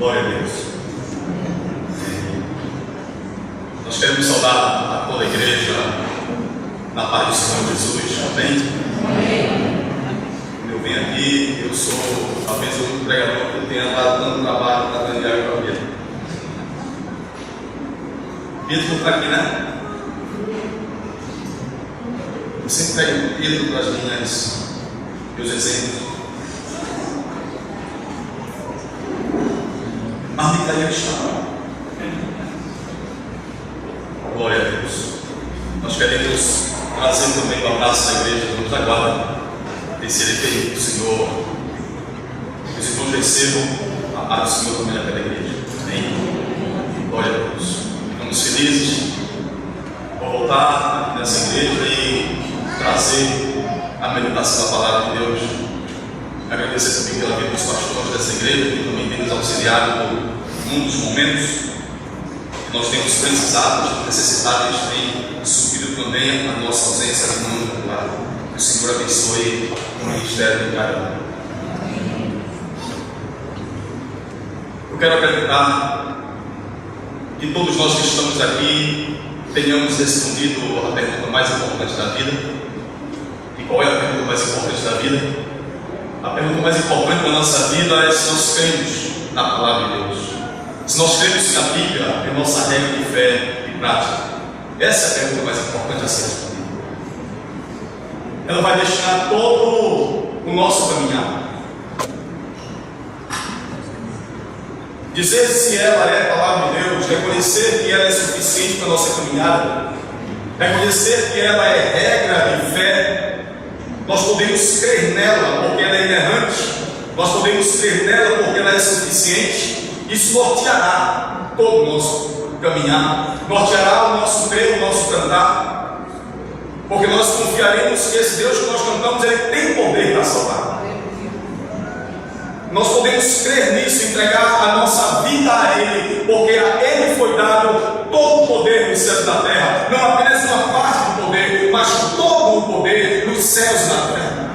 Glória a Deus. Nós queremos saudar a toda a igreja na paz do Senhor Jesus. Amém? Eu venho aqui, eu sou talvez o único pregador que tenha dado tanto trabalho para Daniel e para a Pedro. Pedro está aqui, né? Eu sempre pego Pedro para as meus exemplos. Mas Micael está. Glória a Deus. Nós queremos trazer também o abraço da igreja, nos aguarda esse efeito do Senhor. Que os irmãos recebam a paz do Senhor também naquela igreja. Amém? Glória a Deus. Estamos felizes por voltar aqui nessa igreja e trazer a meditação da palavra de Deus. Agradecer também pela vida dos pastores dessa igreja, que também tem nos auxiliado por muitos momentos que nós temos precisado, as necessidades têm subido também a nossa ausência no mundo popular. Que o Senhor abençoe o ministério de cada um. Eu quero acreditar que todos nós que estamos aqui tenhamos respondido a pergunta mais importante da vida. E qual é a pergunta mais importante da vida? A pergunta mais importante da nossa vida é se nós cremos na palavra de Deus. Se nós cremos que a Bíblia é nossa regra de fé e prática. Essa é a pergunta mais importante a ser respondida. Ela vai deixar todo o nosso caminhar. Dizer se ela é a palavra de Deus, reconhecer que ela é suficiente para a nossa caminhada, reconhecer que ela é regra de fé. Nós podemos crer nela porque ela é inerrante, nós podemos crer nela porque ela é suficiente. Isso norteará todo o nosso caminhar, norteará o nosso crer, o nosso cantar, porque nós confiaremos que esse Deus que nós cantamos, Ele tem poder para salvar. Nós podemos crer nisso, entregar a nossa vida a Ele, porque a Ele foi dado todo o poder no céu e na terra, não apenas uma parte do poder, mas todo o poder nos céus e na terra.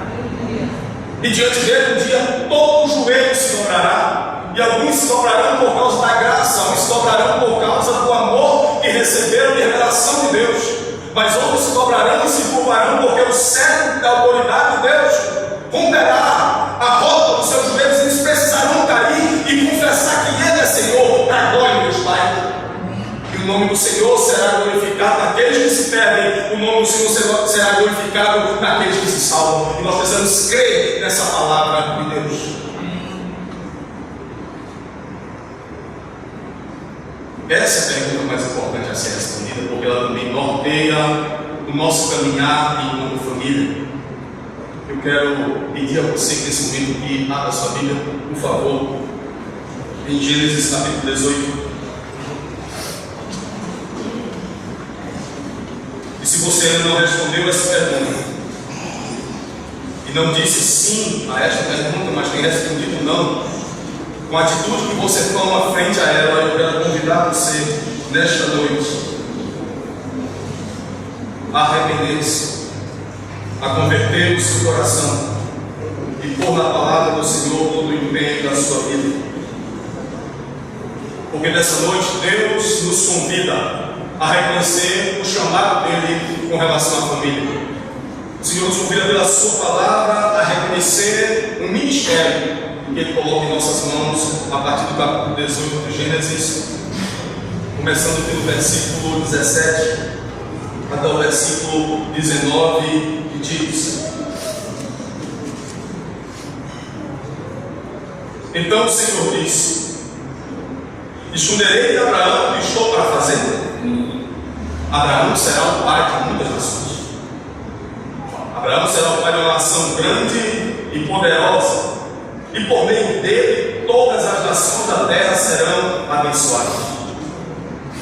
E diante dele, um dia, todo o joelho se dobrará, e alguns se dobrarão por causa da graça, alguns se dobrarão por causa do amor que receberam de revelação de Deus, mas outros se dobrarão e se curvarão porque o cetro da autoridade de Deus romperá a roda dos seus joelhos. Eles precisarão cair e confessar que Ele é Senhor, para a glória de Deus Pai. E o nome do Senhor será glorificado naqueles que se perdem, o nome do Senhor será glorificado naqueles que se salvam. E nós precisamos crer nessa palavra de Deus. Essa é a pergunta mais importante a ser respondida, porque ela também norteia o nosso caminhar enquanto família. Eu quero pedir a você que nesse momento que abra a sua Bíblia, por favor, em Gênesis capítulo 18. E se você ainda não respondeu essa pergunta, e não disse sim a esta pergunta, mas tem respondido não, com a atitude que você toma frente a ela, eu quero convidar você nesta noite a arrepender-se, a converter o seu coração e pôr na palavra do Senhor todo o empenho da sua vida. Porque nessa noite Deus nos convida a reconhecer o chamado dele com relação à família. O Senhor nos convida pela sua palavra a reconhecer um ministério que Ele coloca em nossas mãos a partir do capítulo 18 de Gênesis, começando pelo versículo 17 até o versículo 19, que diz: Então o Senhor disse: Esconderei de Abraão o que estou para fazer? Abraão será o pai de muitas nações. Abraão será o pai de uma nação grande e poderosa, e por meio dele todas as nações da terra serão abençoadas.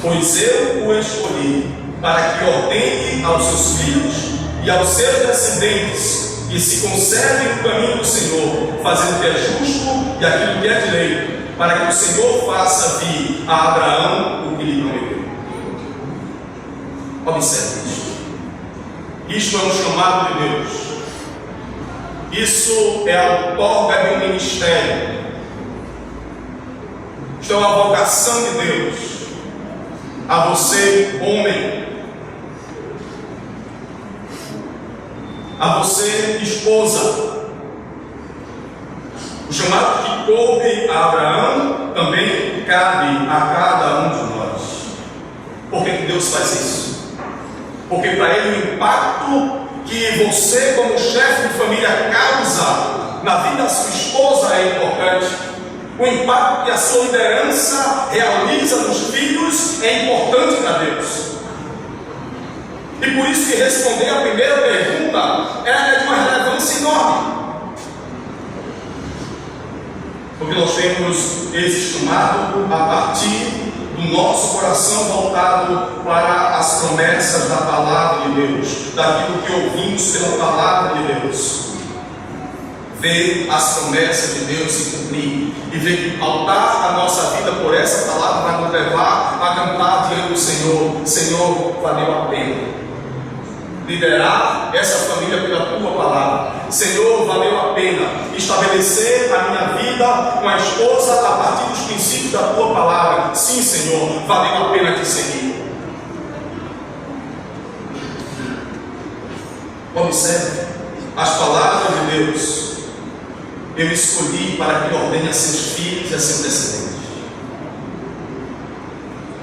Pois eu o escolhi para que ordene aos seus filhos e aos seus descendentes que se conservem no caminho do Senhor, fazendo o que é justo e aquilo que é direito, para que o Senhor faça vir a Abraão o que lhe prometeu. Observe isto. Isto é um chamado de Deus. Isso é a outorga de um ministério. Isto é uma vocação de Deus a você, homem, a você, esposa. O chamado que coube a Abraão também cabe a cada um de nós. Por que Deus faz isso? Porque para Ele o impacto que você, como chefe de família, causa na vida da sua esposa é importante. O impacto que a sua liderança realiza nos filhos é importante para Deus. E por isso que responder a primeira pergunta é de uma relevância enorme. Porque nós temos esse chamado a partir do nosso coração voltado para as promessas da palavra de Deus, daquilo que ouvimos pela palavra de Deus. Ver as promessas de Deus se cumprir e ver que pautar a nossa vida por essa palavra vai nos levar a cantar diante do Senhor: Senhor, valeu a pena liderar essa família pela tua palavra. Senhor, valeu a pena estabelecer a minha vida com a esposa a partir dos princípios da tua palavra. Sim, Senhor, valeu a pena te seguir. Observe as palavras de Deus. Eu escolhi para que ordene a seus filhos e a seus descendentes.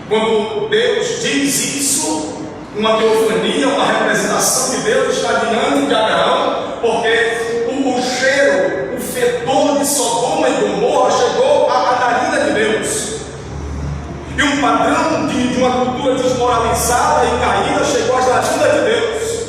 Quando Deus diz isso, uma teofania, uma representação de Deus está diante de Abraão, porque o cheiro, o fedor de Sodoma e Gomorra chegou à narina de Deus. E um padrão de uma cultura desmoralizada e caída chegou às narinas de Deus.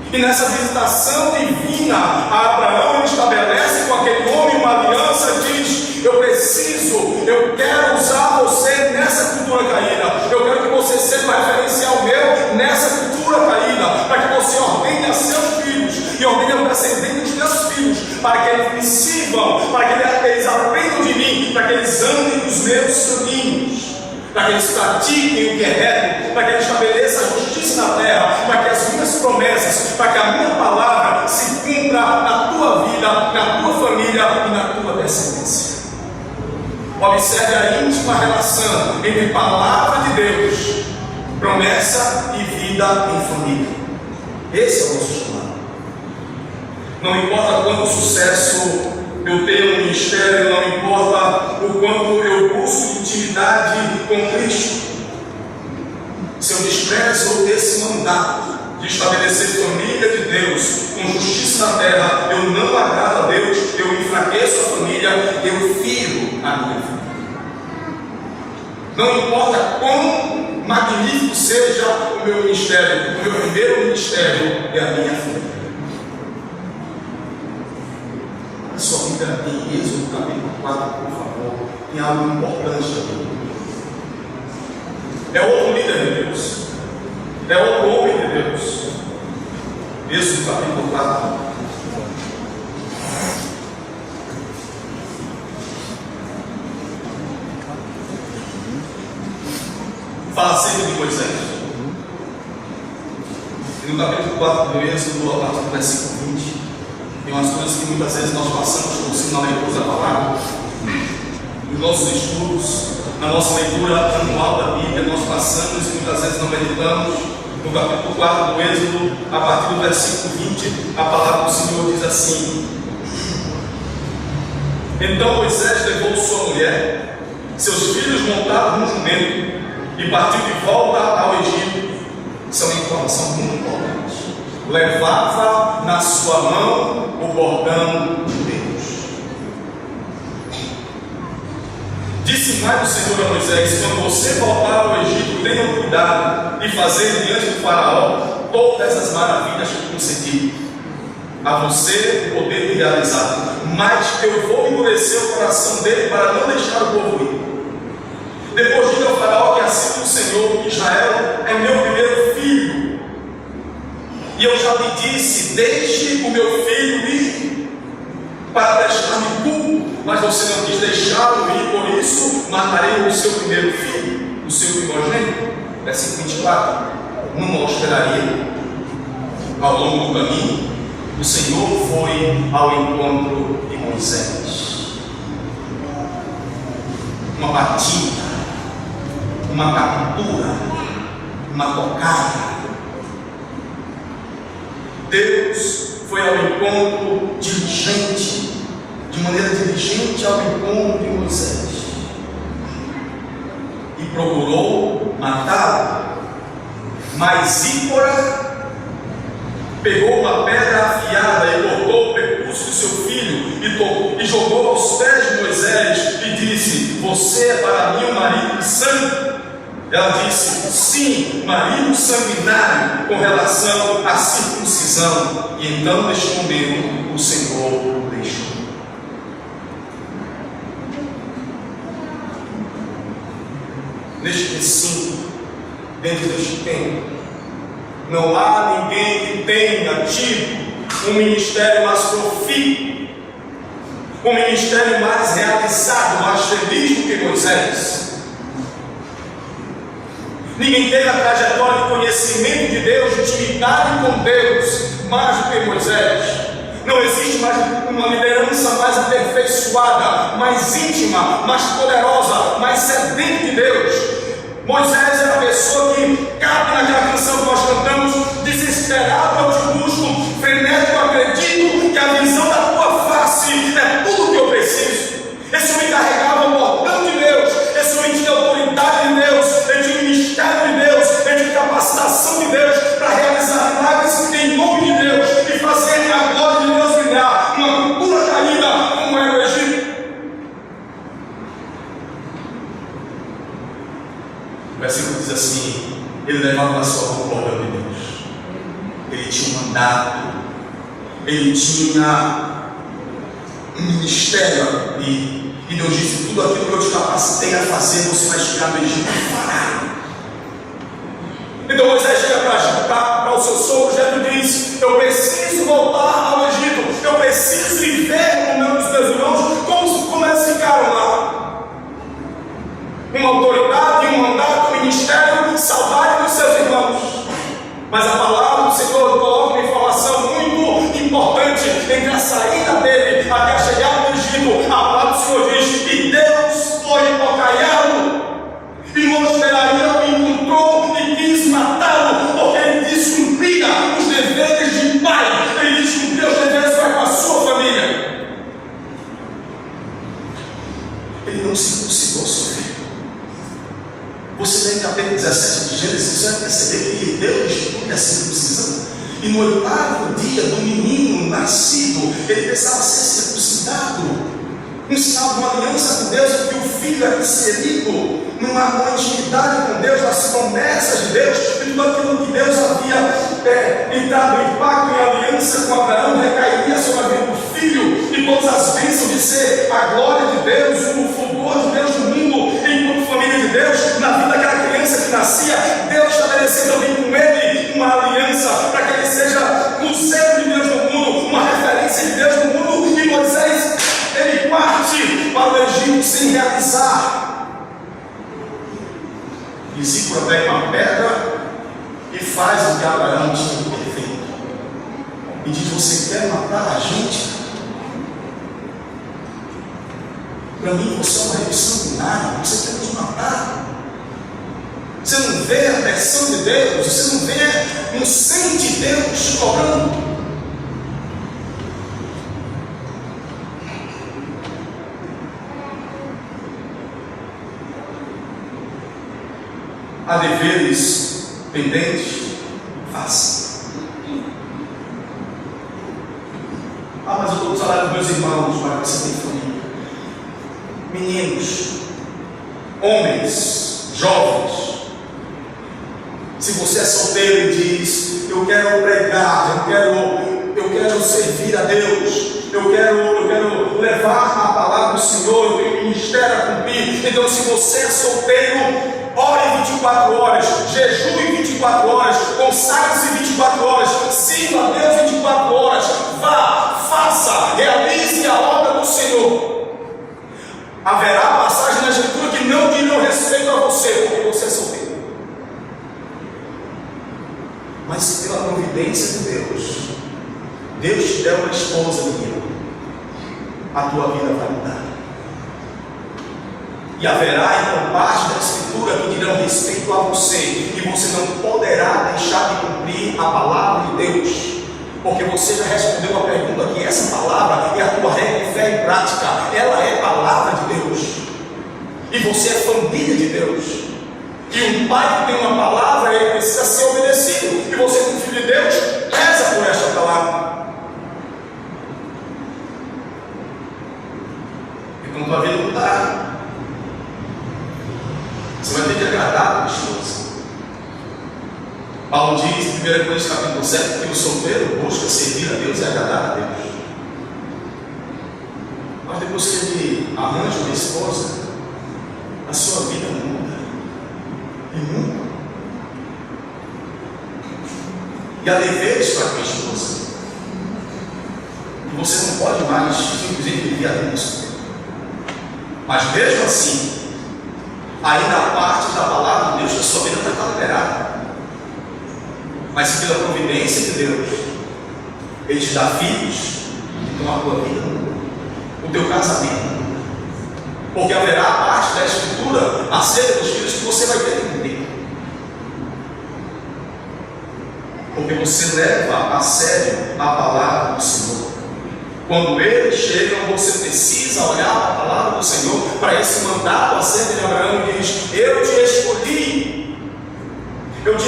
E nessa visitação divina a Abraão, ele estabelece com aquele homem uma aliança e diz: eu quero usar você nessa cultura caída. Eu quero que você seja um referencial meu nessa cultura caída, para que você ordene a seus filhos e ordene ao descendente dos teus filhos, para que eles me sirvam, para que eles aprendam de mim, para que eles andem nos meus caminhos, para que eles pratiquem o que é reto, para que eles estabeleçam a justiça na terra, para que as minhas promessas, para que a minha palavra se cumpra na tua vida, na tua família e na tua descendência. Observe a íntima relação entre palavra de Deus, promessa e vida em família. Esse é o nosso chamado. Não importa quanto sucesso eu tenho no ministério, não importa o quanto eu busco intimidade com Cristo, se eu desprezo esse mandato de estabelecer família de Deus com justiça na terra, eu não agrado a Deus, eu enfraqueço a família, eu firo a minha vida. Não importa quão magnífico seja o meu ministério, o meu primeiro ministério é a minha família. A sua vida em Êxodo capítulo 4, por favor, tem algo importante aqui. É outro líder de Deus, é outro homem de Deus. Êxodo capítulo 4. Fala acerca de Moisés. E no capítulo 4 do Êxodo, a partir do versículo 20, tem umas coisas que muitas vezes nós passamos por cima na leitura da palavra. Nos nossos estudos, na nossa leitura anual da Bíblia, nós passamos e muitas vezes não meditamos. No capítulo 4 do Êxodo, a partir do versículo 20, a palavra do Senhor diz assim: Então Moisés levou sua mulher, seus filhos montaram no jumento e partiu de volta ao Egito. Isso é uma informação muito importante. Levava na sua mão o bordão de Deus. Disse mais o Senhor a Moisés: quando você voltar ao Egito, tenha cuidado e fazer diante do faraó todas as maravilhas que concedi a você o poder de realizar, mas eu vou endurecer o coração dele para não deixar o povo ir. Depois diga ao faraó que assim o Senhor, Israel é meu primeiro filho, e eu já lhe disse: deixe o meu filho ir para prestar-me culto, mas você não quis deixá-lo ir, por isso matarei o seu primeiro filho, o seu primogênito. Versículo 24: numa hospedaria, ao longo do caminho, o Senhor foi ao encontro de Moisés. uma batida, uma captura, uma tocada. Deus foi ao encontro diligente, de maneira diligente ao encontro de Moisés, e procurou matá-lo. Mas Zípora pegou uma pedra afiada e cortou o prepúcio do seu filho e jogou aos pés de Moisés e disse: você é para mim um marido santo? Ela disse: sim, marido sanguinário com relação à circuncisão. E então, neste momento, o Senhor o deixou. Neste recinto, dentro deste tempo, não há ninguém que tenha tido um ministério mais profícuo, um ministério mais realizado, mais feliz do que Moisés. Ninguém teve a trajetória de conhecimento de Deus, de intimidade com Deus, mais do que Moisés. Não existe mais uma liderança mais aperfeiçoada, mais íntima, mais poderosa, mais sedenta de Deus. Moisés era a pessoa que cabe naquela canção que nós cantamos: desesperado eu te busco, frenético acredito que a visão da tua face é tudo que eu preciso. Esse homem carregava o bordão de Deus, esse homem tinha autoridade de Deus, ele tinha o ministério de Deus, ele tinha capacitação de Deus para realizar milagres em nome de Deus e fazer a glória de Deus brilhar. Uma cultura caída como era o Egito. O versículo diz assim: ele levava na sua mão o bordão de Deus, ele tinha um mandato, ele tinha um ministério a cumprir. E Deus disse: tudo aquilo que eu te capacitei a fazer, você vai chegar no Egito e fará. Então Moisés chega para o seu sogro Jetro e diz: eu preciso voltar ao Egito, eu preciso viver com meus irmãos como eles ficaram lá. Uma autoridade, um mandato, um ministério, saudade dos seus irmãos. Mas a palavra do Senhor coloca uma informação muito importante entre a saída dele até a chegada do Egito. A palavra do Senhor diz: e Deus foi tocaiá-lo, e mostraria o encontrou e quis matá-lo, porque ele descumpria os deveres de pai, ele descumpria os deveres para com a sua família. Ele não circuncidou seu filho. Você lê capítulo 17 de Gênesis, você vai perceber que Deus institui a circuncisão. E no 8º dia do menino nascido, ele precisava ser circuncidado. Um sinal de uma aliança com Deus, que o filho era inserido numa intimidade com Deus, nas promessas de Deus, e tudo aquilo que Deus havia entrado em pacto e aliança com Abraão recairia sobre a vida do filho, e todas as bênçãos de ser a glória de Deus, o fulgor de Deus no mundo, enquanto família de Deus, na vida daquela criança que nascia. Deus estabeleceu também com ele uma aliança para que ele seja o centro de Deus no mundo, uma referência de Deus no mundo. E Moisés, ele parte para o Egito sem realizar. E Zípora pega uma pedra e faz o que Abraão tinha que ter feito. E diz: você quer matar a gente? Para mim você é um marido sanguinário, você quer nos matar. Você não vê a pressão de Deus, você não vê, não sente Deus te cobrando. Há deveres pendentes? Faça. Ah, mas eu estou no salário dos meus irmãos, para que você tem família. Meninos, homens, jovens, se você é solteiro e diz: eu quero pregar, eu quero servir a Deus, eu quero levar a palavra do Senhor, eu tenho um ministério a cumprir. Então, se você é solteiro, ore 24 horas, jejue 24 horas, consagre-se 24 horas, sirva a Deus 24 horas, vá, faça, realize a obra do Senhor. Haverá passagem na Escritura que não dirão respeito a você, porque você é solteiro. Mas pela providência de Deus, Deus te deu uma esposa, menina, a tua vida vai mudar. E haverá então parte da Escritura que dirão respeito a você, e você não poderá deixar de cumprir a palavra de Deus, porque você já respondeu a pergunta que essa palavra é a tua regra de fé e prática, ela é palavra de Deus, e você é família de Deus, e um pai que tem uma palavra, ele precisa ser obedecido, e você como filho de Deus, reza por esta palavra. Então tua vida mudará. Você vai ter que agradar a esposa. Paulo diz em 1 Coríntios capítulo 7 que o solteiro busca servir a Deus e agradar a Deus. Mas depois que ele arranja uma esposa, a sua vida muda. E muda. E há deveres para a tua esposa. E você não pode mais simplesmente viver a Deus. Mas mesmo assim, ainda a parte da palavra de Deus que a sua vida vai estar liberada. Mas se pela providência de Deus Ele te dá filhos, então a tua vida muda, o teu casamento muda, porque haverá a parte da Escritura acerca dos filhos que você vai ter que cumprir, porque você leva a sério a palavra do Senhor. Quando eles chegam, você precisa olhar para a palavra do Senhor, para esse mandato acerca de Abraão, que diz: eu te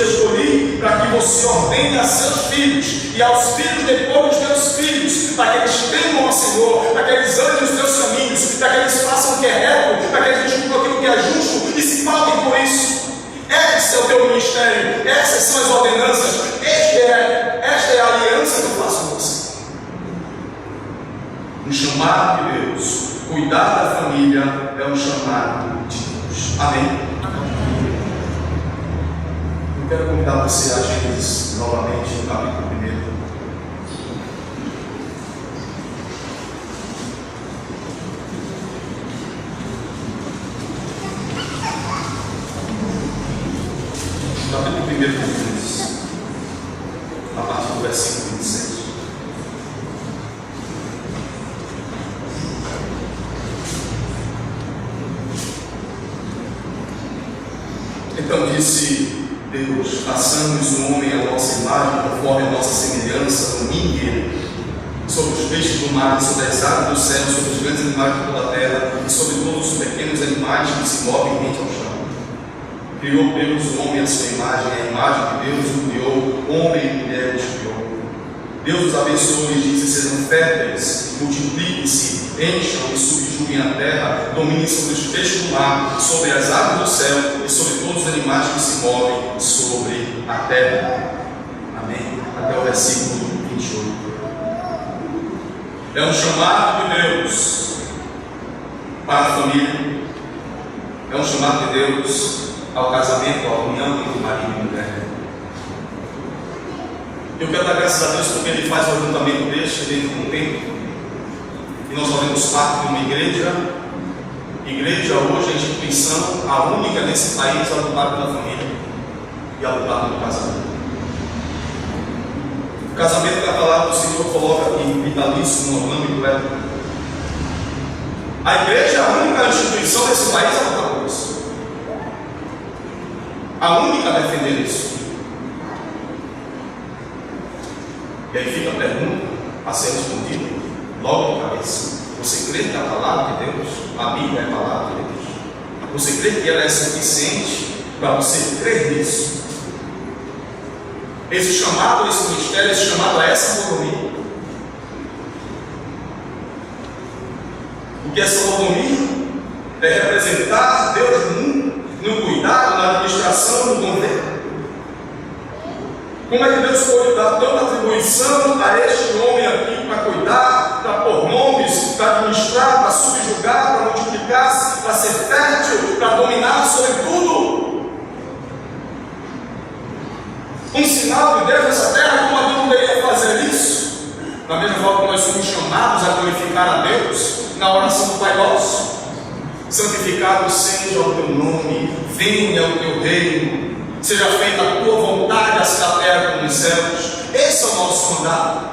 escolhi para que você ordene a seus filhos e aos filhos depois dos teus filhos, para que eles temam ao Senhor, para que eles andem os teus caminhos, para que eles façam o que é reto, para que eles descubram aquilo que é justo e se pautem por isso. Esse é o teu ministério, essas são as ordenanças, esta é a aliança que eu faço com você. Um chamado de Deus, cuidar da família é um chamado de Deus. Amém? Eu quero convidar você a Gênesis novamente, no capítulo 1. Capítulo 1 de Gênesis, a partir do versículo 26. Então disse Deus: façamos o homem à nossa imagem, conforme a nossa semelhança, domine ele sobre os peixes do mar, sobre as aves do céu, sobre os grandes animais de toda a terra, e sobre todos os pequenos animais que se movem rente ao chão. Criou Deus o homem à sua imagem, a imagem de Deus o criou, homem e mulher os criou. Deus os abençoou e disse: sejam férteis, multipliquem-se, encham e subjuguem a terra, dominem sobre os peixes do mar, sobre as aves do céu e sobre todos os animais que se movem sobre a terra. Amém? Até o versículo 28. É um chamado de Deus para a família, é um chamado de Deus ao casamento, à união entre marido e mulher. Eu quero dar graças a Deus porque Ele faz o ajuntamento deste dentro de um tempo, e nós fazemos parte de uma igreja. Igreja hoje é a instituição, a única nesse país a lutar pela família e a lutar pelo casamento. O casamento que a palavra do Senhor coloca aqui, vitalício, monogâmico, é. A igreja é a única instituição desse país a lutar por isso, a única a defender isso. E aí fica a pergunta a ser respondida logo de cabeça: você crê que a palavra de Deus, a Bíblia é a palavra de Deus? Você crê que ela é suficiente para você crer nisso? Esse chamado, esse ministério, esse chamado a essa autonomia. Porque essa autonomia é representar Deus no mundo, no cuidado, na administração, no governo. Como é que Deus pode dar tanta atribuição a este homem aqui para cuidar, para pôr nomes, para administrar, para subjugar, para multiplicar-se, para ser fértil, para dominar sobre tudo? Um sinal de Deus nessa terra, como Deus poderia fazer isso? Da mesma forma que nós somos chamados a glorificar a Deus na oração do Pai Nosso: santificado seja o teu nome, venha o teu reino, seja feita a tua vontade, assim na terra como nos céus. Esse é o nosso mandato.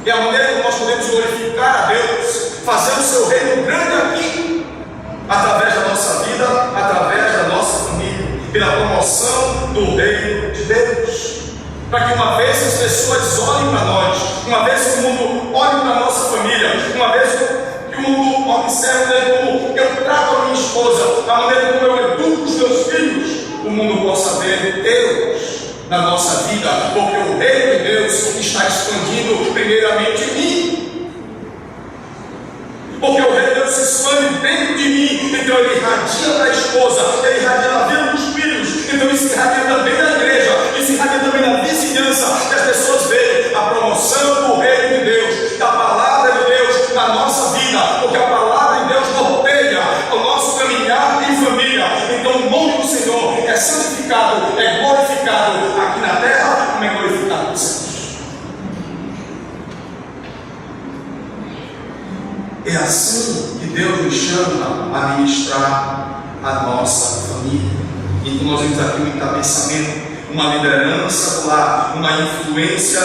É a maneira que nós podemos glorificar a Deus, fazer o seu reino grande aqui, através da nossa vida, através da nossa família, pela promoção do reino de Deus. Para que uma vez as pessoas olhem para nós, uma vez que o mundo olhe para a nossa família, uma vez que o mundo observe como eu trato a minha esposa, a maneira como eu educo os meus filhos, o mundo possa ver Deus na nossa vida, porque o reino de Deus está expandindo primeiramente em mim. Porque o reino de Deus se expande dentro de mim, então ele irradia para a esposa, ele irradia na vida dos filhos, então isso irradia também na igreja, isso irradia também na vizinhança, que as pessoas veem a promoção do reino de Deus, da palavra de Deus na nossa vida, porque a palavra de Deus norteia o nosso caminhar em família. Então o nome do Senhor é santificado, é glorificado aqui na terra, como é glorificado nos céus. É assim que Deus nos chama a ministrar a nossa família. Então nós vemos aqui um encabeçamento, uma liderança do lar, uma influência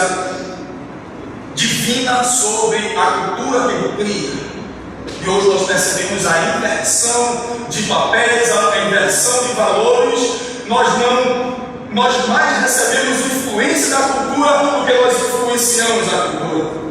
divina sobre a cultura que ele cria. E hoje nós percebemos a inversão de papéis, a inversão de valores. Nós mais recebemos influência da cultura do que nós influenciamos a cultura.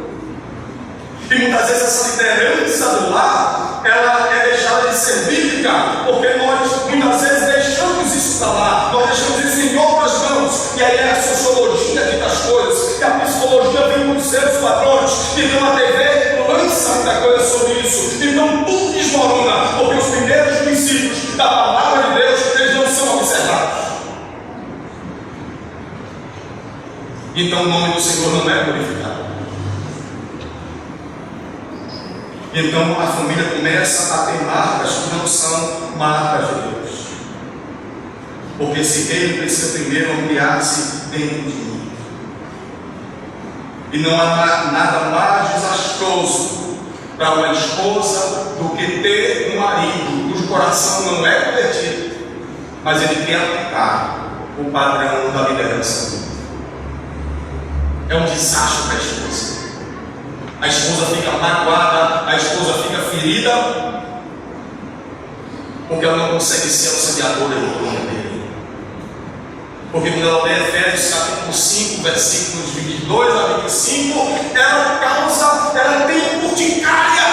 E muitas vezes essa liderança do lar, ela é deixada de ser bíblica, porque nós muitas vezes deixamos isso para lá, nós deixamos isso em outras mãos, e aí é a sociologia que das coisas, e a psicologia vem com seus padrões, então a TV lança muita coisa sobre isso, então tudo desmorona, porque os primeiros princípios da palavra de Deus, eles não são observados. Então o nome do Senhor não é glorificado. Então a família começa a ter marcas que não são marcas de Deus. Porque esse reino precisa primeiro ampliar-se dentro de mim. E não há nada mais desastroso para uma esposa do que ter um marido cujo coração não é convertido, mas ele quer aplicar o padrão da liderança. É um desastre para a esposa. A esposa fica magoada, a esposa fica ferida, porque ela não consegue ser auxiliadora dele. Porque quando ela lê Efésios capítulo 5, versículos 22 a 25, ela tem urticária.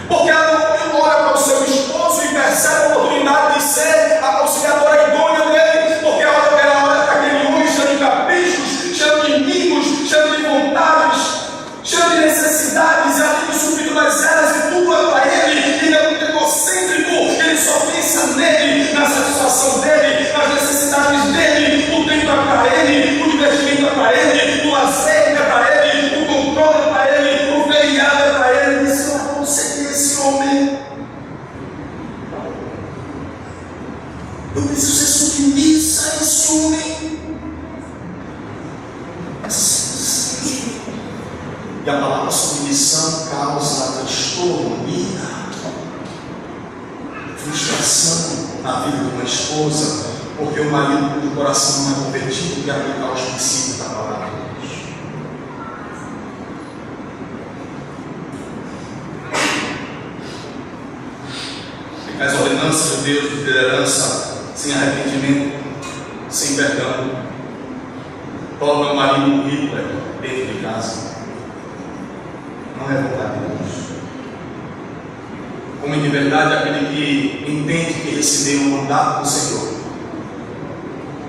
Porque ela não olha para o seu esposo e percebe a oportunidade de ser a auxiliadora idônea dele, porque ela olha para aquele homem cheio de caprichos, cheio de inimigos, cheio de vontades, cheio de necessidades, e ali subindo nas eras, e tudo é para ele, ele é muito egocêntrico, ele só pensa nele, na satisfação dele, nas necessidades dele, o tempo é para ele, o divertimento é para ele, o lazer é para ele, o controle é para ele, o feriado é para ele. Ele disse: eu não consegui esse homem, eu preciso ser submissa a esse homem. E a palavra submissão causa transtorno, ira, frustração na vida de uma esposa, porque o marido do coração não é convertido e aplicar os princípios da palavra de Deus. E as ordenanças de Deus de liderança sem arrependimento, sem perdão, torna o marido um rico dentro de casa. Não é vontade de Deus. Homem de verdade é aquele que entende que recebeu um mandato do Senhor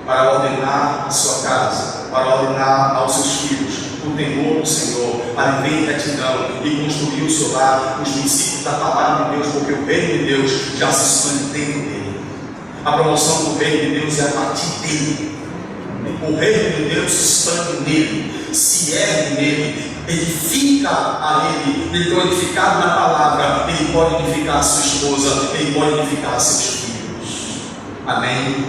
para ordenar a sua casa, para ordenar aos seus filhos o temor do Senhor, para viver em retidão e construir o seu lar, os princípios da palavra de Deus, porque o reino de Deus já se expande dentro dele. A promoção do reino de Deus é a partir dele. O reino de Deus se expande nele, se ergue nele, edifica a ele. Então, edificado na palavra, ele pode edificar a sua esposa, ele pode edificar seus filhos. Amém?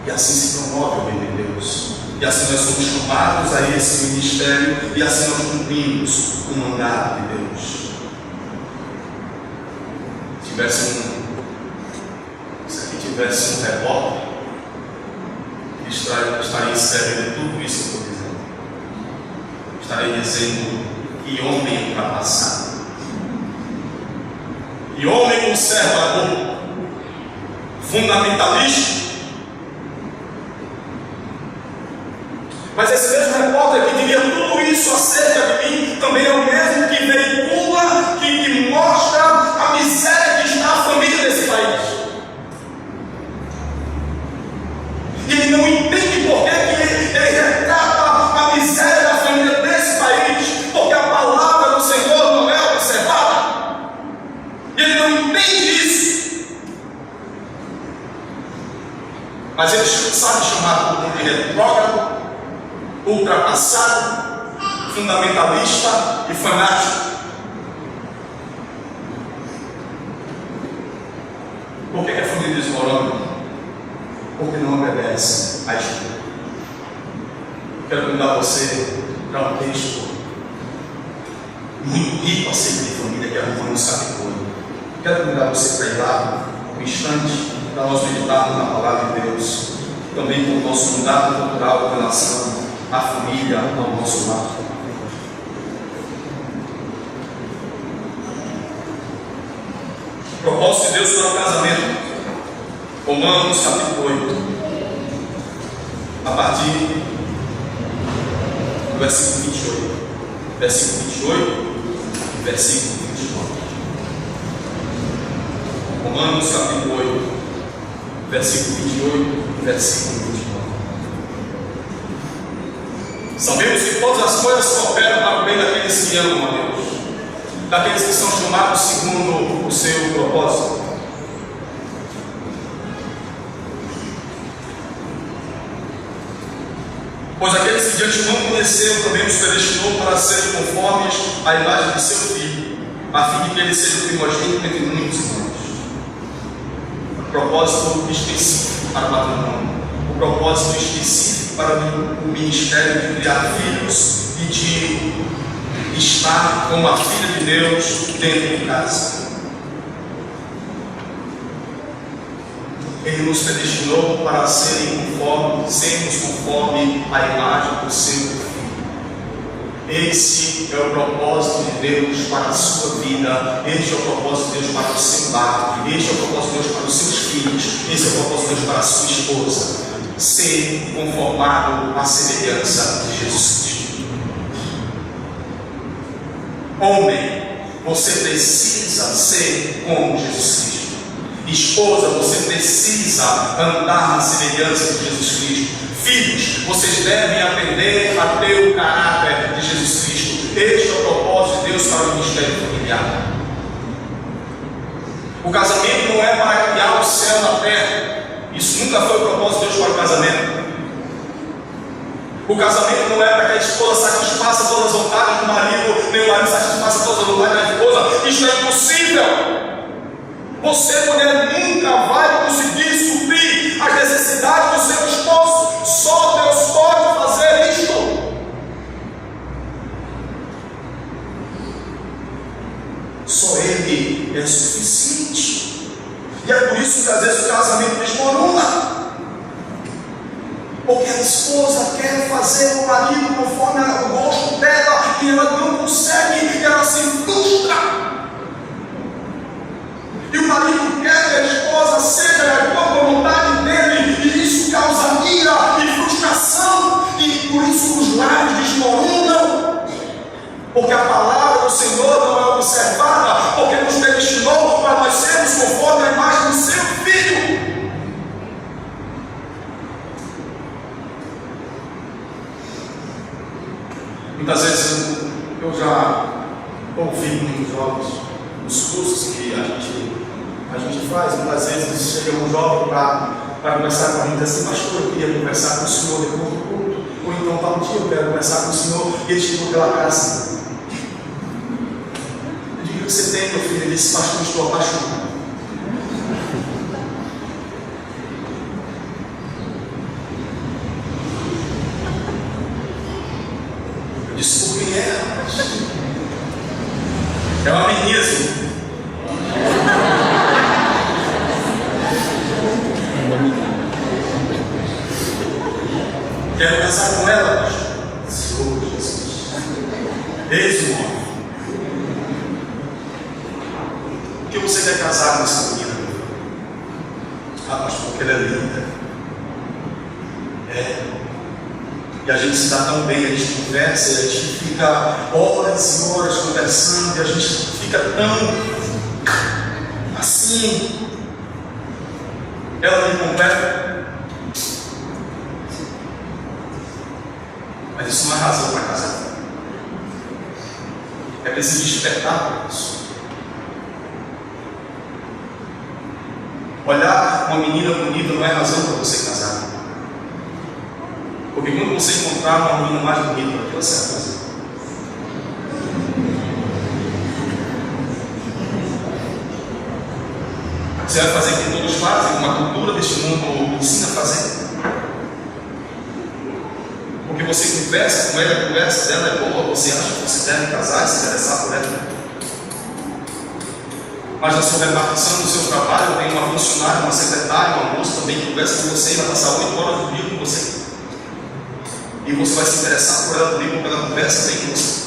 E assim se promove o reino de Deus, e assim nós somos chamados a esse ministério, e assim nós cumprimos o mandato de Deus. Se aqui tivesse um repórter, ele estaria inserido em tudo isso que eu estou dizendo. estarei dizendo: que homem ultrapassado, que homem conservador, fundamentalista. Mas esse mesmo repórter que diria tudo isso acerca de mim, também é o mesmo que veicula, que mostra a miséria que está a família desse país. E ele não entende por que ele retrata a miséria da família desse país, porque a palavra do Senhor não é observada. E ele não entende isso. Mas ele sabe chamar o mundo de retrógrado, ultrapassado, fundamentalista e fanático. Por que a família desmorona? Porque não obedece à Escritura. Quero convidar você para um texto muito rico acerca de família, que é Romanos capítulo 8. Quero convidar você para ir lá um instante para nós meditarmos na palavra de Deus, também com o nosso mandato cultural com relação à família ao nosso lar. O propósito de Deus para o casamento, Romanos capítulo 8, a partir do versículo 28, versículo 28 e versículo 29. Romanos capítulo 8, versículo 28 e versículo 29. Sabemos que todas as coisas cooperam para o bem daqueles que amam a Deus, daqueles que são chamados segundo o seu propósito. Pois aqueles que de antemão conheceu também os predestinou para serem conformes à imagem de seu Filho, a fim de que ele seja o primogênito entre muitos irmãos. O propósito específico para o matrimônio, o propósito específico para o ministério de criar filhos e de estar como a filha de Deus dentro de casa. Ele nos predestinou para sermos conforme a imagem do seu Filho. Esse é o propósito de Deus para a sua vida, este é o propósito de Deus para o seu lar, este é o propósito de Deus para os seus filhos, esse é o propósito de Deus para a sua esposa. Ser conformado à semelhança de Jesus Cristo. Homem, você precisa ser como Jesus Cristo. Esposa, você precisa andar na semelhança de Jesus Cristo. Filhos, vocês devem aprender a ter o caráter de Jesus Cristo. Este é o propósito de Deus para o ministério familiar. O casamento não é para criar o céu na terra. Isso nunca foi o propósito de Deus para o casamento. O casamento não é para que a esposa satisfaça todas as vontades do marido, nem o marido satisfaça todas as vontades da esposa. Isso é impossível. Você, mulher, nunca vai conseguir suprir as necessidades do seu esposo. Só Deus pode fazer isto. Só Ele é suficiente. E é por isso que às vezes o casamento desmorona. Porque a esposa quer fazer o marido conforme o gosto dela e ela não consegue, ela se frustra. E o marido quer que a esposa seja de acordo com a vontade dele, e isso causa ira e frustração, e por isso os lares desmoronam. Porque a palavra do Senhor não é observada, porque nos predestinou para nós sermos conforme a imagem do seu Filho. Muitas vezes eu já ouvi muitos jovens nos cursos que a gente faz. Muitas vezes chega um jovem para conversar com a gente assim: pastor, eu queria conversar com o senhor depois do culto, ou então tal dia eu quero conversar com o senhor, e ele chegou pela casa. Eu digo: o que você tem, meu filho? Ele disse: pastor, estou apaixonado. Eu disse: por quem é, rapaz? É uma menina. Quero casar com ela, pastor. Senhor Jesus. Eis o homem. Por que você quer casar com essa menina? Ah, pastor, porque ela é linda. E a gente se dá tão bem, a gente conversa, a gente fica horas e horas conversando, e a gente fica tão assim. Ela me completa. Mas isso não é razão para casar. É preciso despertar para isso. Olhar uma menina bonita não é razão para você casar. Porque quando você encontrar uma menina mais bonita, o que você vai fazer? Você vai fazer o que todos fazem, como a cultura deste mundo ensina a fazer. Porque você conversa com ela, a conversa dela é boa, você acha que você deve casar e se interessar por ela. Mas na sua repartição, no seu trabalho, tem uma funcionária, uma secretária, uma moça também que conversa com você e vai passar 8 horas do dia com você. E você vai se interessar por ela porque ela conversa bem com você.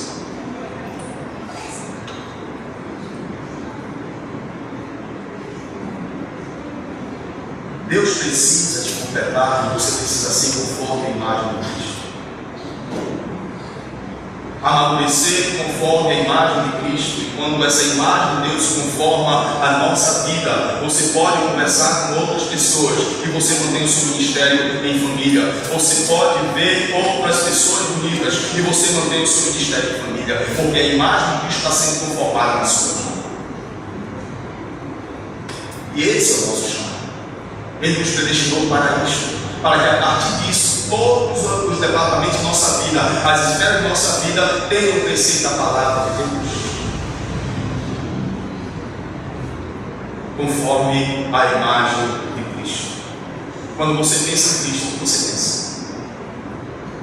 Deus precisa te completar e você precisa ser conforme a imagem de Cristo. Amadurecer conforme a imagem de Cristo. E quando essa imagem de Deus conforma a nossa vida, você pode conversar com outras pessoas e você mantém o seu ministério em família. Você pode ver outras pessoas bonitas e você mantém o seu ministério em família, porque a imagem de Cristo está sendo conformada na sua vida. E esse é o nosso chamado. Ele nos predestinou para isso, para que a partir disso todos os departamentos de nossa vida, as esferas de nossa vida, tenham crescido da palavra de Deus, conforme a imagem de Cristo. Quando você pensa em Cristo, o que você pensa?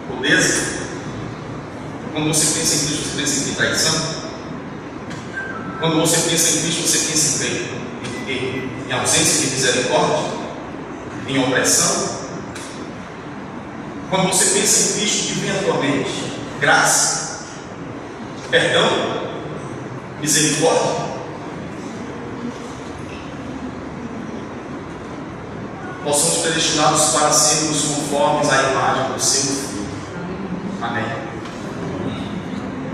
Pobreza? Quando você pensa em Cristo, você pensa em traição? Quando você pensa em Cristo, você pensa em ausência de misericórdia? Em opressão? Quando você pensa em Cristo, que vem à tua mente? Graça, perdão, misericórdia. Nós somos predestinados para sermos conformes à imagem do seu Filho. Amém.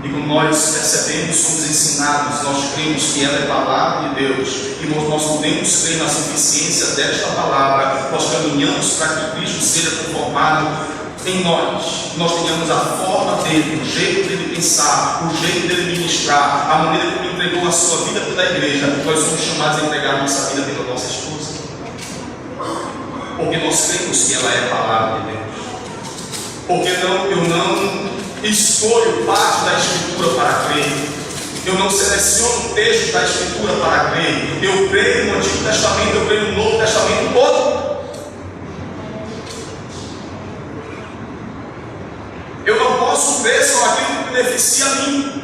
E como nós percebemos, somos ensinados, nós cremos que ela é a palavra de Deus, e nós podemos crer na suficiência desta palavra, nós caminhamos para que Cristo seja conformado em nós tenhamos a forma dele, o jeito dele pensar, o jeito dele ministrar, a maneira como ele entregou a sua vida pela igreja. Nós somos chamados a entregar a nossa vida pela nossa esposa, porque nós cremos que ela é a palavra de Deus. Porque eu não escolho parte da Escritura para crer, eu não seleciono o texto da Escritura para crer. Eu creio no Antigo Testamento, eu creio no Novo Testamento todo. Eu não posso crer só aquilo que beneficia a mim.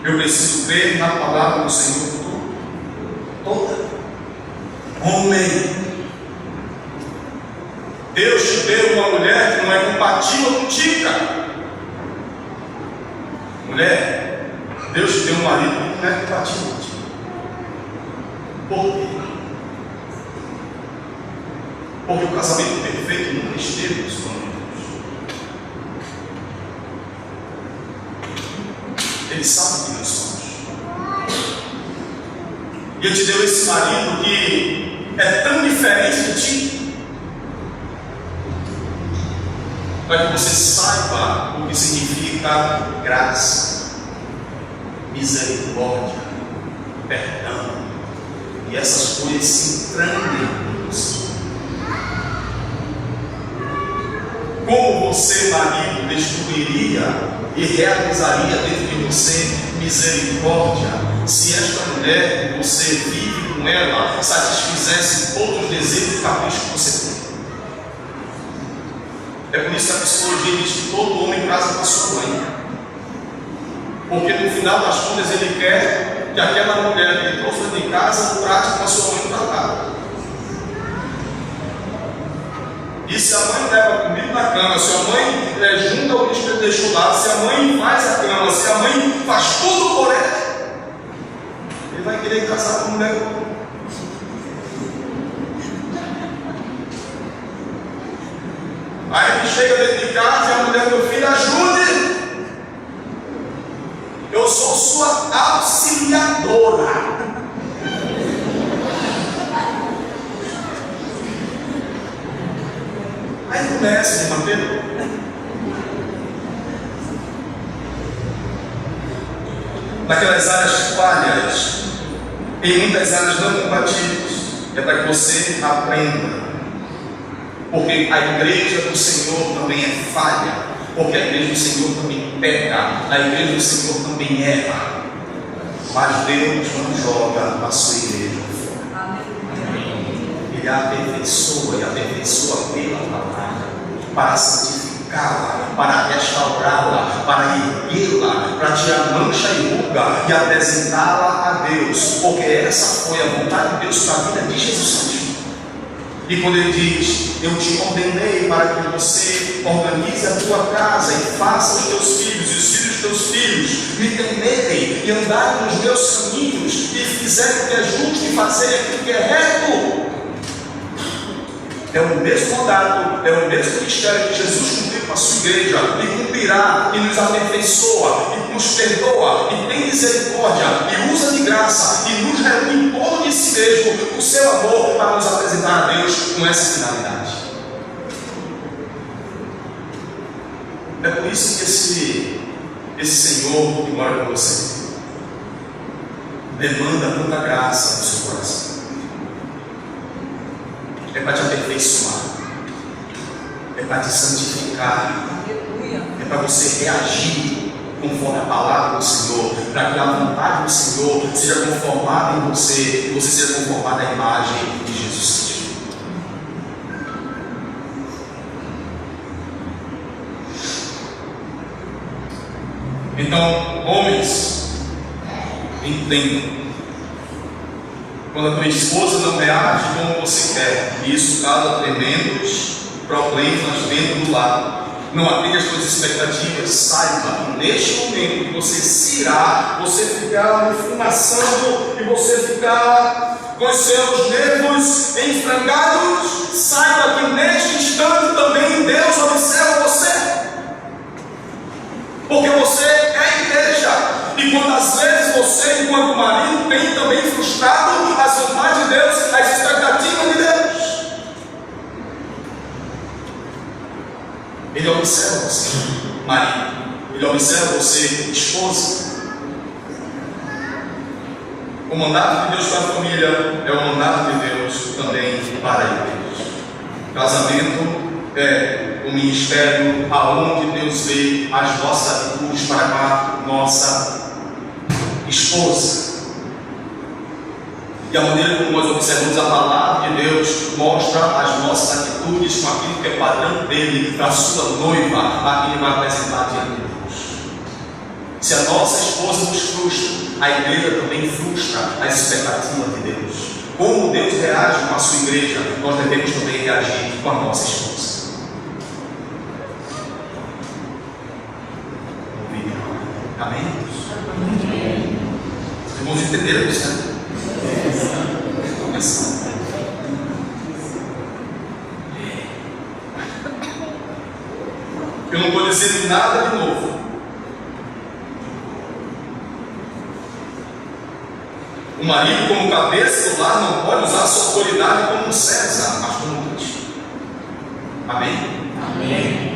Eu preciso crer na palavra do Senhor toda. Homem, Deus te deu uma mulher que não é compatível contigo, cara. Mulher, Deus te deu um marido que não é compatível contigo. Por quê? Porque o casamento perfeito nunca esteve nos planos. Ele sabe que nós somos. E Ele te deu esse marido que é tão diferente de ti, para que você saiba o que significa graça, misericórdia, perdão, e essas coisas se entranhem em você. Como você, marido, descobriria e realizaria dentro de você misericórdia, se esta mulher que você vive com ela satisfizesse todos os desejos e caprichos que você tem? É por isso que a psicologia diz que todo homem casa com a sua mãe, porque no final das contas ele quer que aquela mulher que ele trouxe de casa trate com a sua mãe tratada. E se a mãe leva comida na cama, se a mãe junta o lixo que ele deixou lá, se a mãe faz a cama, se a mãe faz tudo por ele, ele vai querer casar com a mulher. Aí ele chega dentro de casa e a mulher, meu filho, ajude. Eu sou sua auxiliadora. Aí começa, irmã Pedro. Naquelas áreas falhas, em muitas áreas não compatíveis, é para que você aprenda. Porque a igreja do Senhor também é falha, porque a igreja do Senhor também peca, a igreja do Senhor também erra. Mas Deus não joga a sua igreja fora. Ele a aperfeiçoa e aperfeiçoa pela palavra, para santificá-la, para restaurá-la, para erguê-la, para tirar mancha e ruga e apresentá-la a Deus, porque essa foi a vontade de Deus para a vida de Jesus Cristo. E quando ele diz, eu te ordenei para que você organize a tua casa e faça os teus filhos e os filhos dos teus filhos me temerem e andarem nos meus caminhos e fizerem o que é justo e fazerem aquilo que é reto. É o mesmo mandato, é o mesmo mistério que Jesus cumpriu com a sua igreja e cumprirá, e nos aperfeiçoa, e nos perdoa, e tem misericórdia, e usa de graça, e nos reúne em torno de si mesmo, o seu amor, para nos apresentar a Deus com essa finalidade. É por isso que esse Senhor que mora com você demanda tanta graça no seu coração. É para te aperfeiçoar, é para te santificar, é para você reagir conforme a palavra do Senhor, para que a vontade do Senhor seja conformada em você e você seja conformado à imagem de Jesus Cristo. Então, homens, entendam. Quando a tua esposa não reage como você quer, e isso causa tremendos problemas dentro do lar. Não atende às tuas expectativas, saiba que neste momento que você se irá, você ficar enfumaçando e você ficar com os seus nervos enfrangados, saiba que neste instante também Deus observa você. Porque você é a igreja. E quando às vezes você, enquanto marido, tem também frustrado as vontades de Deus, as expectativas de Deus, Ele observa você, marido. Ele observa você, esposa. O mandato de Deus para a família é o mandato de Deus também para a igreja. Casamento é o ministério aonde Deus vê as nossas atitudes para com a nossa esposa. E a maneira como nós observamos a palavra de Deus mostra as nossas atitudes com aquilo que é padrão dele, para a sua noiva, a quem ele vai apresentar diante de Deus. Se a nossa esposa nos frustra, a igreja também frustra as expectativas de Deus. Como Deus reage com a sua igreja, nós devemos também reagir com a nossa esposa. Amém? Amém. Os irmãos entenderam isso, né? Começando. Eu não estou dizendo nada de novo. O marido, como cabeça do lar, não pode usar a sua autoridade como César, mas como Cristo. Amém? Amém.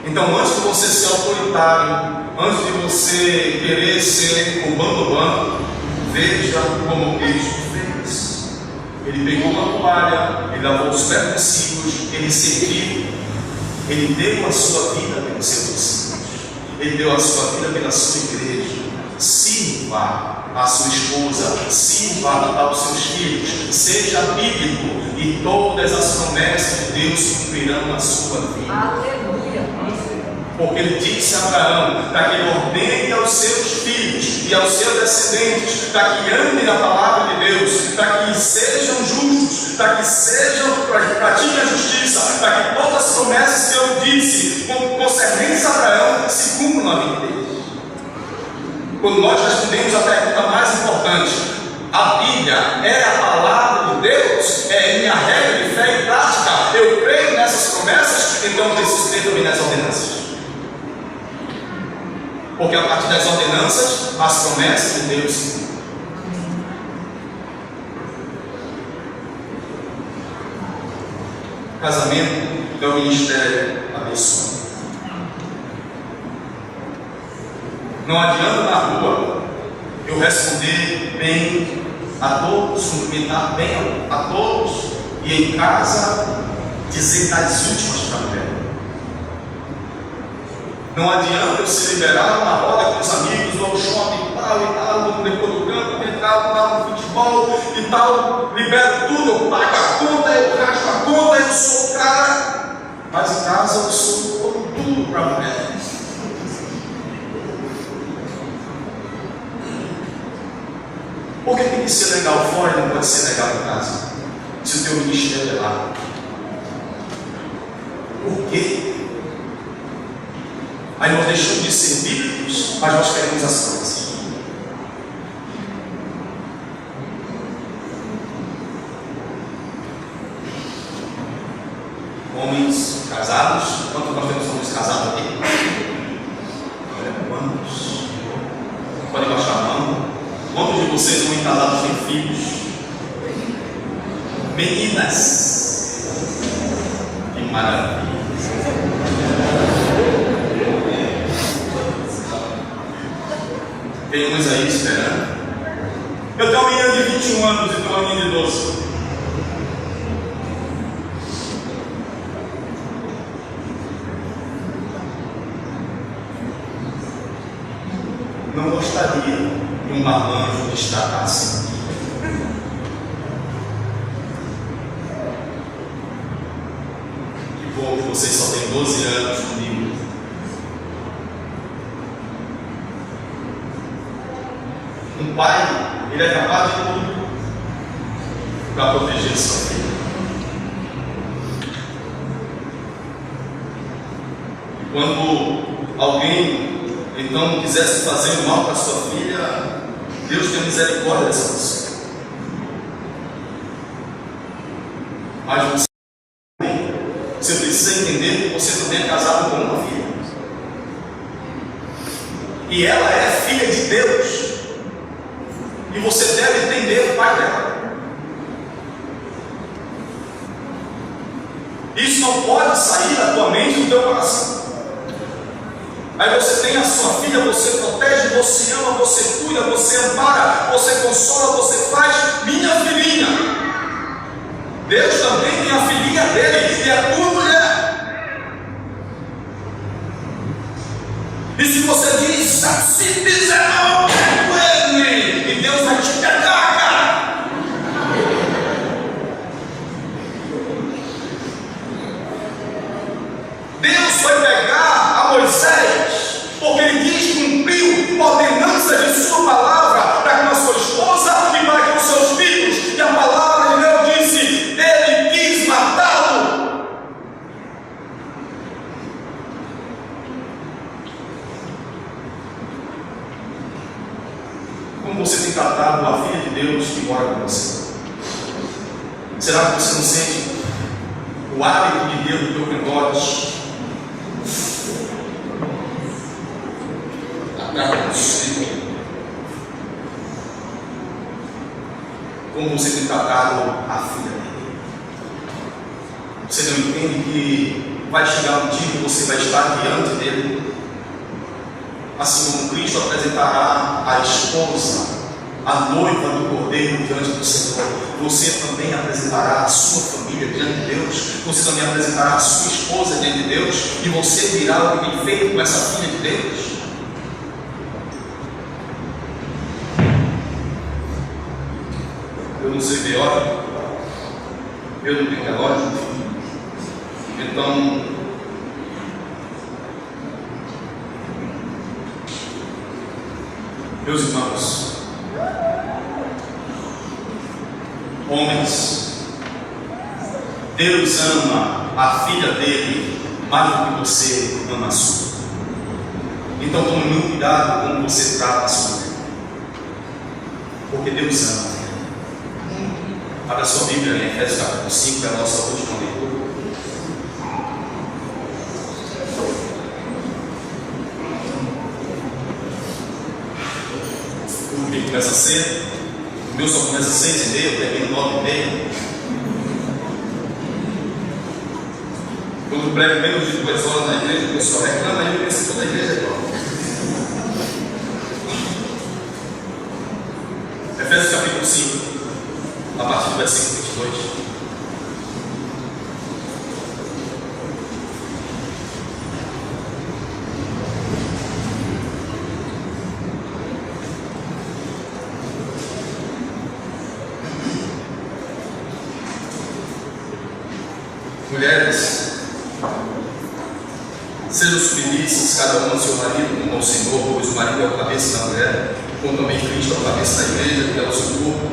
Então, antes de você ser autoritário, antes de você querer ser o bambambam, veja como Cristo fez. Ele pegou uma toalha, ele lavou os pés dos discípulos, ele serviu, ele deu a sua vida pelos seus discípulos, ele deu a sua vida pela sua igreja. Sirva a sua esposa, sirva aos seus filhos, seja bíblico, e todas as promessas de Deus se cumprirão na sua vida. Aleluia. Porque ele disse a Abraão, para que ele ordene aos seus filhos e aos seus descendentes, para que andem na palavra de Deus, para que sejam justos, para que pratiquem a justiça na vida deles. Quando nós respondemos a pergunta mais importante, a Bíblia é a palavra de Deus, é minha regra de fé e prática, eu creio nessas promessas, então eu preciso crer também nas ordenanças. Porque a partir das ordenanças, as promessas de Deus se casamento é o ministério abençoado. Não adianta na rua eu responder bem a todos, cumprimentar bem a todos, e em casa dizer das últimas para a mulher. Não adianta eu ser liberado na roda com os amigos, ou ao shopping e tal, depois do campo, e tal, no futebol e tal, libero tudo, eu pago a conta, eu gasto a conta, eu sou o cara, mas em casa eu sou tudo para a mulher. Por que tem que ser legal fora e não pode ser legal em casa? Se o teu ministério é lá. Por quê? Aí nós deixamos de ser bíblicos, mas nós queremos as coisas. Homens casados, quantos nós temos homens casados aqui? Quantos? Pode baixar a mão. Quantos de vocês, homens casados, têm filhos? Meninas. Que maravilha. Tem uns aí esperando. Eu tenho uma menina de 21 anos e tenho uma menina de 12. Não gostaria que um marmanjo destacasse. Que bom que vocês só têm 12 anos comigo. Um pai, ele é capaz de tudo para proteger sua filha. E quando alguém então quisesse fazer o mal para sua filha, Deus tem misericórdia dessa pessoa. Mas você precisa entender que você também é casado com uma filha. E ela é filha de Deus. E você deve entender o pai dela. Isso não pode sair da tua mente e do teu coração. Aí você tem a sua filha, você protege, você ama, você cuida, você ampara, você consola, você faz. Minha filhinha. Deus também tem a filhinha dele, e é tua mulher. E se você diz, se fizer mal, e Deus vai te pegar, cara. Deus foi pegar a Moisés, porque ele quis cumprir a ordenança de sua palavra para com a sua esposa e para com os seus filhos. E a palavra de Deus disse: ele quis matá-lo. Como você tem tratado a filha de Deus que mora com você? Será que você não sente o hálito de Deus no teu redor? Como você tem tratado a filha dele? Você não entende que vai chegar um dia que você vai estar diante dele? Assim como Cristo apresentará a esposa, a noiva do Cordeiro diante do Senhor, você também apresentará a sua família diante de Deus, você também apresentará a sua esposa diante de Deus, e você dirá o que tem feito com essa filha de Deus. Eu não sei ver hora, eu não tenho relógio, então meus irmãos, homens, Deus ama a filha dele mais do que você ama a sua. Então tome muito cuidado como você trata a sua mulher, porque Deus ama. Abra sua Bíblia em Efésios capítulo 5, é a nossa última leitura. O vídeo começa cedo, o meu só começa 6h30, termina 9h30. Quando prego menos de 2 horas na igreja, o pessoal reclama e eu penso que toda a igreja é igual. Efésios capítulo 5, a partir do versículo 22. Mulheres, sejam submissas cada uma ao seu marido, como ao Senhor, pois o marido é o cabeça da mulher, como também Cristo é o cabeça da igreja, que é o seu corpo,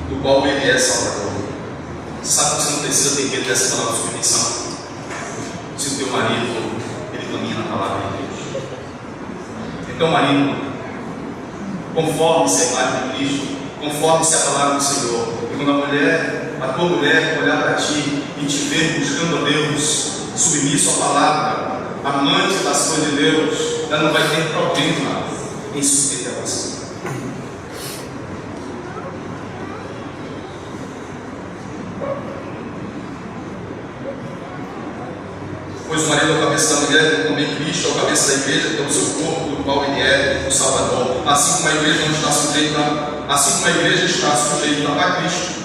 do qual ele é salvador. Sabe que você não precisa ter medo dessa palavra de submissão? Se o teu marido, ele caminha na palavra de Deus. Então, marido, conforme-se a imagem de Cristo, conforme-se a palavra do Senhor. E quando a tua mulher olhar para ti e te ver buscando a Deus, submisso à palavra, amante das coisas de Deus, ela não vai ter problema em submeter a você. Pois o marido é o cabeça da mulher, também Cristo é o cabeça da igreja, que é o seu corpo, do qual ele é o Salvador. Assim como a igreja não está sujeita, assim como a igreja está sujeita a Cristo,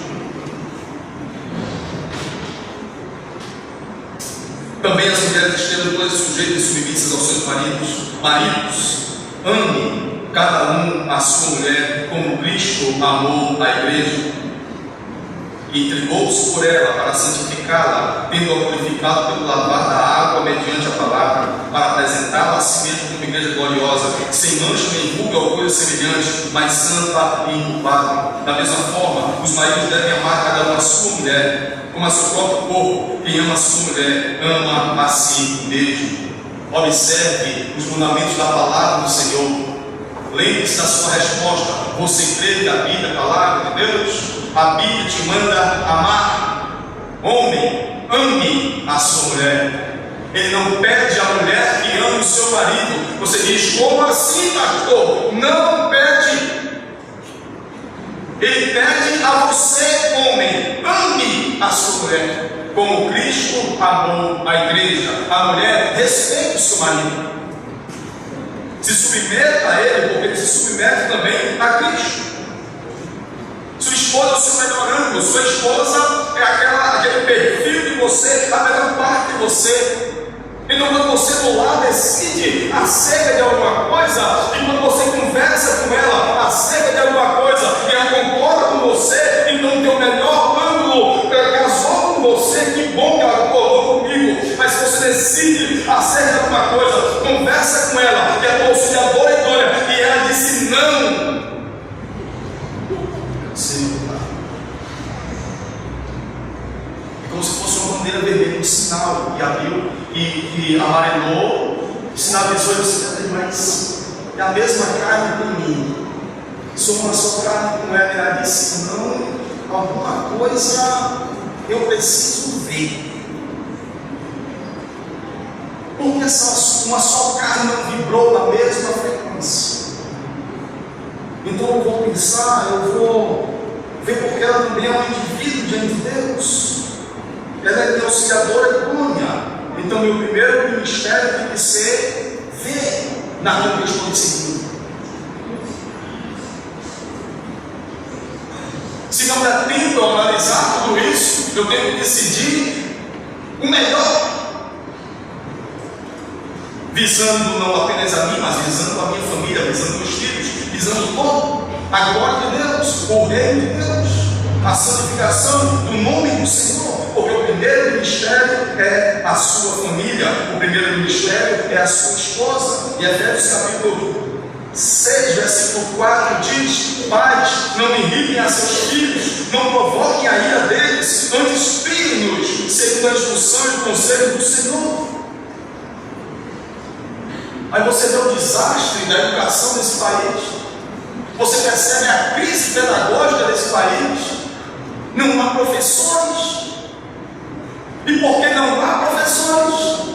também as mulheres estejam todas sujeitas e submissas aos seus maridos. Maridos, ame cada um a sua mulher, como Cristo amou a igreja e entregou-se por ela para santificá-la, tendo-a purificado pelo lavar da água mediante a palavra, para apresentá-la a si mesmo como igreja gloriosa, sem mancha nem ruga ou coisa semelhante, mas santa e inculpável. Da mesma forma, os maridos devem amar cada um a sua mulher, como a seu próprio corpo. Quem ama a sua mulher, ama a si mesmo. Observe os mandamentos da palavra do Senhor. Lembre-se da sua resposta. Você crê que a Bíblia é a palavra de Deus? A Bíblia te manda amar. Homem, ame a sua mulher. Ele não pede à mulher que ame o seu marido. Você diz, como assim, pastor? Não pede. Ele pede a você, homem, ame a sua mulher, como Cristo amou a igreja. A mulher, respeite o seu marido, se submeta a ele, porque ele se submete também a Cristo. Sua esposa é o seu melhor ângulo, sua esposa é aquele perfil de você, a melhor parte de você. Então, quando você do lado decide acerca de alguma coisa, e quando você conversa com ela acerca de alguma coisa, e ela concorda com você, então o teu melhor ângulo casou com você, que bom que ela concordou comigo. Mas se você decide acerca de alguma coisa, conversa com ela, que é a tua auxiliadora idônea, e ela disse não. Sim. É como se fosse uma bandeira vermelha, um sinal que abriu e amarelou, sinalizou e você mas é a mesma carne em mim, sou uma só carne com ela. Ela disse não, alguma coisa eu preciso ver, porque uma só carne não vibrou na mesma frequência. Então eu vou pensar, eu vou ver, porque ela também é um indivíduo diante de Deus, ela é minha auxiliadora idônea. Então meu primeiro ministério tem que ser ver naquilo que eu estou decidindo. Se não der tempo a analisar tudo isso, eu tenho que decidir o melhor, visando não apenas a mim, mas visando a minha família, visando meus filhos, visando todo a glória de Deus, o reino de Deus, a santificação do nome do Senhor. Porque o primeiro ministério é a sua família, o primeiro ministério é a sua esposa. E Efésios capítulo 6, versículo 4 diz: pais, não irritem a seus filhos, não provoquem a ira deles, antes criem-nos segundo a instrução e o conselho do Senhor. Aí você vê o desastre da educação desse país. Você percebe a crise pedagógica desse país. Não há professores. E por que não há professores?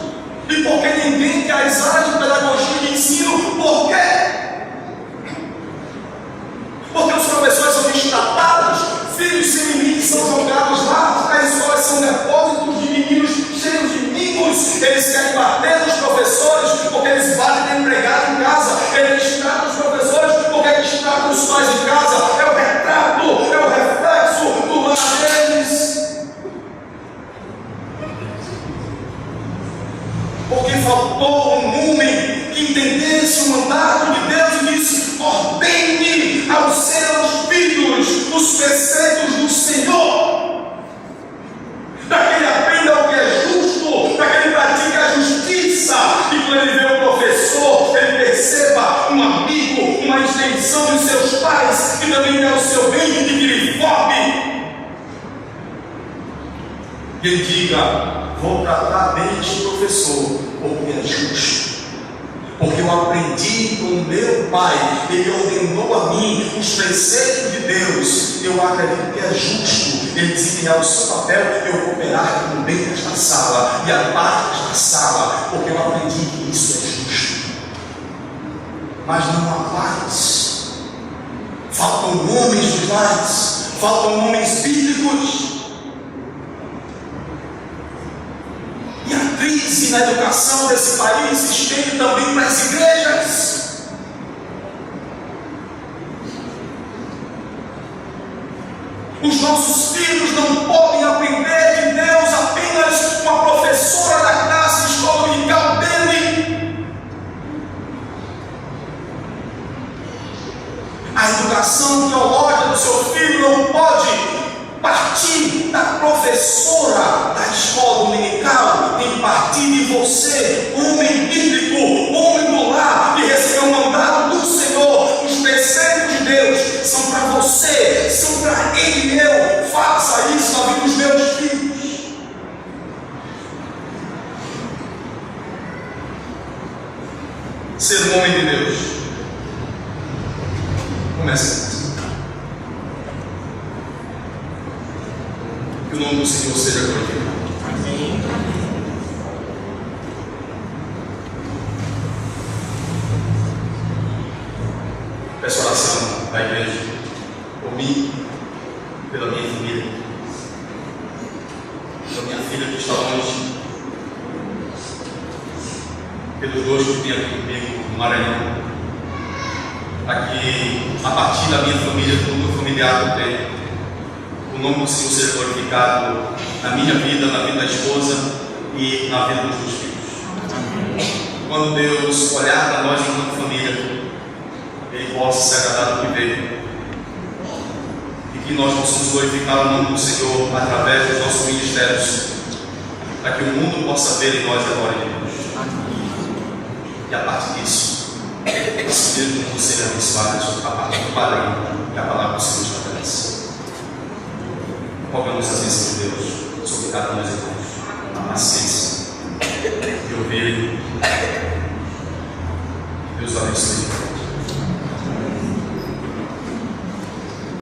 E por que ninguém quer as áreas de pedagogia e de ensino? Por quê? Porque os professores são destratados, filhos sem limites são jogados lá, as escolas são depósitos de meninos cheios de mimos. Eles querem bater nos professores porque eles batem no empregado em casa. Eles tratam os professores porque eles tratam os pais em casa. É o retrato, é o reflexo do lar deles. Porque faltou um homem que entendesse o mandato de Deus e disse: ordene aos seus filhos os preceitos do Senhor, para que ele aprenda o que é justo, para que ele pratique a justiça, e quando ele vê o professor, ele perceba um amigo, uma extensão dos seus pais, que também quer o seu bem e que lhe forme. E ele diga: vou tratar deste professor porque é justo, porque eu aprendi com o meu pai, ele ordenou a mim os preceitos de Deus. Eu acredito que é justo ele desempenhar o seu papel, eu cooperar com o bem desta sala e a paz desta sala, porque eu aprendi que isso é justo. Mas não há paz. Faltam homens dos lares, faltam homens bíblicos. E a crise na educação desse país se estende também para as igrejas. Os nossos filhos não podem aprender de Deus apenas com a professora da classe escola dominical dele. A educação teológica do seu filho não pode partir da professora da escola dominical, tem que partir de você, homem bíblico, homem do lar, que recebeu o mandato do Senhor. Os preceitos de Deus são para você, são para ele e eu. Faça isso na vida dos meus filhos. Ser um homem de Deus. Comece. Que o nome do Senhor seja glorificado. Amém. Peço oração da igreja por mim, pela minha família, pela minha filha que está longe, pelos dois que têm aqui comigo no Maranhão, para que a partir da minha família, do meu familiar que eu tenho, o nome do Senhor seja glorificado na minha vida, na vida da esposa e na vida dos meus filhos. Quando Deus olhar para nós enquanto família, Ele possa se agradar do que vê, e que nós possamos glorificar o nome do Senhor através dos nossos ministérios, para que o mundo possa ver em nós a glória de Deus. E a partir disso, esse mesmo mundo seja abençoado a partir do padrão que a palavra do Senhor estabelece. Rogamos a bênção de Deus sobre cada um dos irmãos, a paciência de ouvirem. Deus abençoe.